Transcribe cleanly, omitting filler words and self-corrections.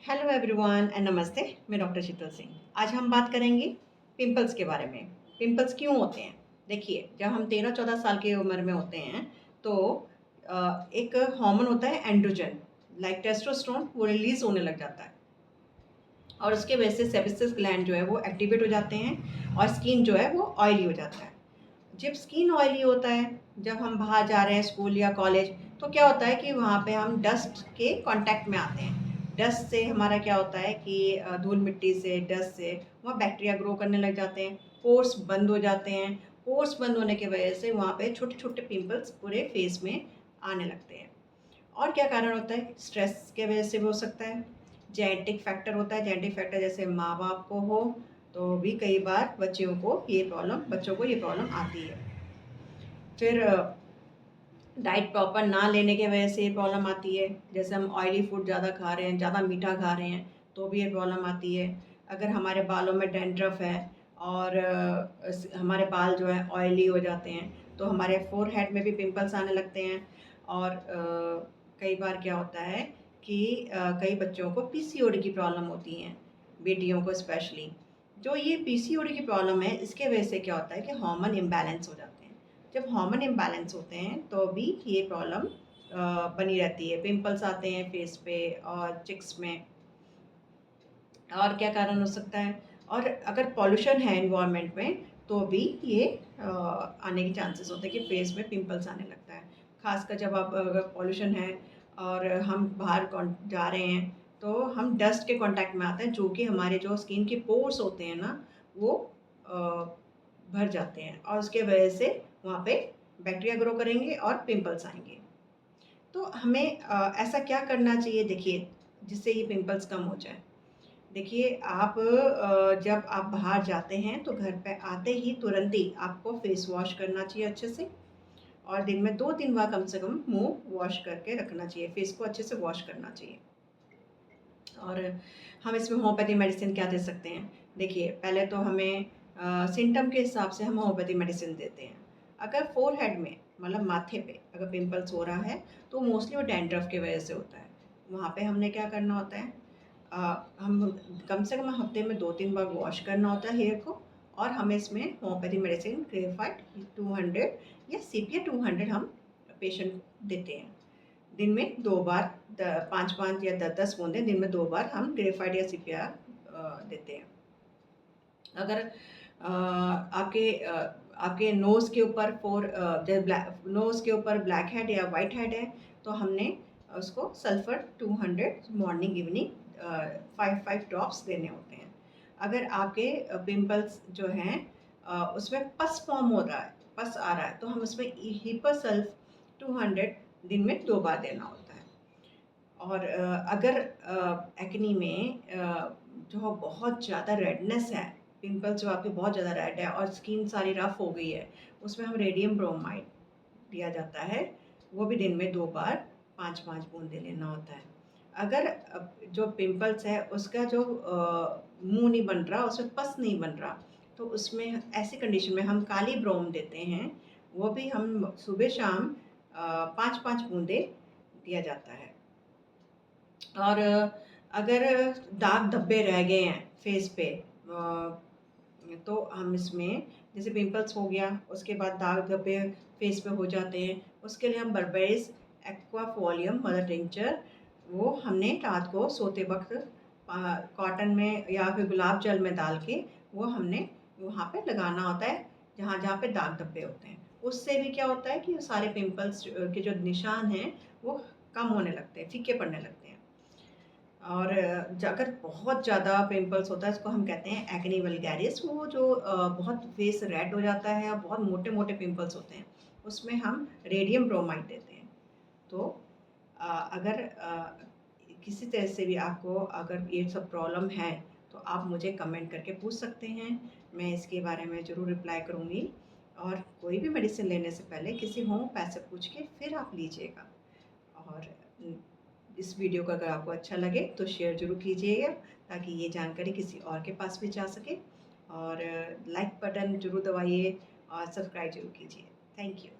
Hello everyone and नमस्ते। मैं doctor शीतल सिंह। आज हम बात करेंगे पिंपल्स के बारे में। पिंपल्स क्यों होते हैं? देखिए, जब हम 13-14 साल की उम्र में होते हैं तो एक हार्मोन होता है एंड्रोजन, लाइक टेस्टोस्टेरोन, वो रिलीज होने लग जाता है और उसके वजह से सेबेसियस ग्लैंड जो है वो एक्टिवेट हो जाते हैं और स्किन जो है वो ऑयली हो जाता है। जब स्किन ऑयली होता है, जब हम बाहर जा रहे हैं स्कूल या कॉलेज, तो क्या होता है कि वहाँ पे हम डस्ट के कांटेक्ट में आते हैं। डस्ट से हमारा क्या होता है कि धूल मिट्टी से, डस्ट से वहाँ बैक्टीरिया ग्रो करने लग जाते हैं, पोर्स बंद हो जाते हैं। पोर्स बंद होने की वजह से वहाँ पे छोटे छोटे पिंपल्स पूरे फेस में आने लगते हैं। और क्या कारण होता है? स्ट्रेस के वजह से भी हो सकता है। जेनेटिक फैक्टर होता है। जेनेटिक फैक्टर जैसे माँ बाप को हो तो भी कई बार बच्चों को ये प्रॉब्लम आती है। फिर डाइट प्रॉपर ना लेने की वजह से ये प्रॉब्लम आती है। जैसे हम ऑयली फूड ज़्यादा खा रहे हैं, ज़्यादा मीठा खा रहे हैं, तो भी ये प्रॉब्लम आती है। अगर हमारे बालों में डैंड्रफ है और हमारे बाल जो है ऑयली हो जाते हैं तो हमारे फोरहेड में भी पिंपल्स आने लगते हैं। और कई बार क्या होता है कि कई बच्चों को पीसीओडी की प्रॉब्लम होती हैं, बेटियों को स्पेशली। जो ये पीसीओडी की प्रॉब्लम है, इसके वजह से क्या होता है कि हार्मोन इम्बैलेंस हो जाते हैं। जब हार्मोन इम्बैलेंस होते हैं तो भी ये प्रॉब्लम बनी रहती है। पिंपल्स आते हैं फेस पे और चिक्स में। और क्या कारण हो सकता है? और अगर पॉल्यूशन है एनवायरनमेंट में तो भी ये आने के चांसेस होते हैं कि फेस में पिंपल्स आने लगता है। खासकर जब आप अगर पॉल्यूशन है और हम बाहर जा रहे हैं तो हम डस्ट के कांटेक्ट में आते हैं, जो कि हमारे जो स्किन के पोर्स होते हैं ना, वो भर जाते हैं और उसके वजह से वहाँ पे बैक्टीरिया ग्रो करेंगे और पिंपल्स आएंगे। तो हमें ऐसा क्या करना चाहिए, देखिए, जिससे ये पिंपल्स कम हो जाए। देखिए, आप जब आप बाहर जाते हैं तो घर पे आते ही तुरंत ही आपको फेस वॉश करना चाहिए अच्छे से। और दिन में 2-3 बार कम से कम मुंह वॉश करके रखना चाहिए, फेस को अच्छे से वॉश करना चाहिए। और हम इसमें होम्योपैथी मेडिसिन क्या दे सकते हैं? देखिए, पहले तो हमें सिम्पटम के हिसाब से हम होम्योपैथी मेडिसिन देते हैं। अगर फोरहेड में, मतलब माथे पे अगर पिंपल्स हो रहा है तो मोस्टली वो डैंड्रफ की वजह से होता है। वहाँ पे हमने क्या करना होता है, हम कम से कम हफ्ते में 2-3 बार वॉश करना होता है हेयर को। और हमें इसमें होम्योपैथी मेडिसिन ग्रेफाइट 200 या सीपिया 200 हम पेशेंट को देते हैं। दिन में 2 बार 5-5 या 10-10 बूंदें दिन में 2 बार हम ग्रेफाइट या सीपिया देते हैं। अगर आपके नोज़ के ऊपर नोज़ के ऊपर ब्लैक हेड या वाइट हेड है तो हमने उसको सल्फर 200 मॉर्निंग इवनिंग 5-5 ड्रॉप्स देने होते हैं। अगर आपके पिंपल्स जो हैं उसमें पस फॉर्म हो रहा है, पस आ रहा है, तो हम उसमें हीपासल्फ 200 दिन में 2 बार देना होता है। और अगर एक्ने में जो बहुत ज़्यादा रेडनेस है, पिंपल्स जो आपके बहुत ज़्यादा रेड है और स्किन सारी रफ हो गई है, उसमें हम रेडियम ब्रोमाइड दिया जाता है। वो भी दिन में 2 बार 5-5 बूंदें लेना होता है। अगर जो पिंपल्स है उसका जो मुँह नहीं बन रहा, उसमें पस नहीं बन रहा, तो उसमें ऐसी कंडीशन में हम काली ब्रोम देते हैं। वो भी हम सुबह-शाम 5-5 बूंदें दिया जाता है। और अगर दाग धब्बे रह गए हैं फेस पे, तो हम इसमें, जैसे पिंपल्स हो गया उसके बाद दाग धब्बे फेस पे हो जाते हैं, उसके लिए हम बर्बेरिस एक्वाफोलियम मदर टिंचर, वो हमने रात को सोते वक्त कॉटन में या फिर गुलाब जल में डाल के वो हमने वहाँ पे लगाना होता है जहाँ जहाँ पे दाग धब्बे होते हैं। उससे भी क्या होता है कि सारे पिंपल्स के जो निशान हैं वो कम होने लगते हैं, फीके पड़ने लगते हैं। और अगर बहुत ज़्यादा पिंपल्स होता है, इसको हम कहते हैं एक्ने वल्गैरिस। वो जो बहुत फेस रेड हो जाता है और बहुत मोटे-मोटे पिंपल्स होते हैं, उसमें हम रेडियम ब्रोमाइड देते हैं। तो अगर किसी तरह से भी आपको अगर ये सब प्रॉब्लम है तो आप मुझे कमेंट करके पूछ सकते हैं। मैं इसके बारे में ज़रूर रिप्लाई करूँगी। और कोई भी मेडिसिन लेने से पहले किसी होम्योपैथ से पूछ के फिर आप लीजिएगा। और इस वीडियो को अगर आपको अच्छा लगे तो शेयर ज़रूर कीजिएगा ताकि ये जानकारी किसी और के पास भी जा सके। और लाइक बटन ज़रूर दबाइए और सब्सक्राइब ज़रूर कीजिए। Thank you.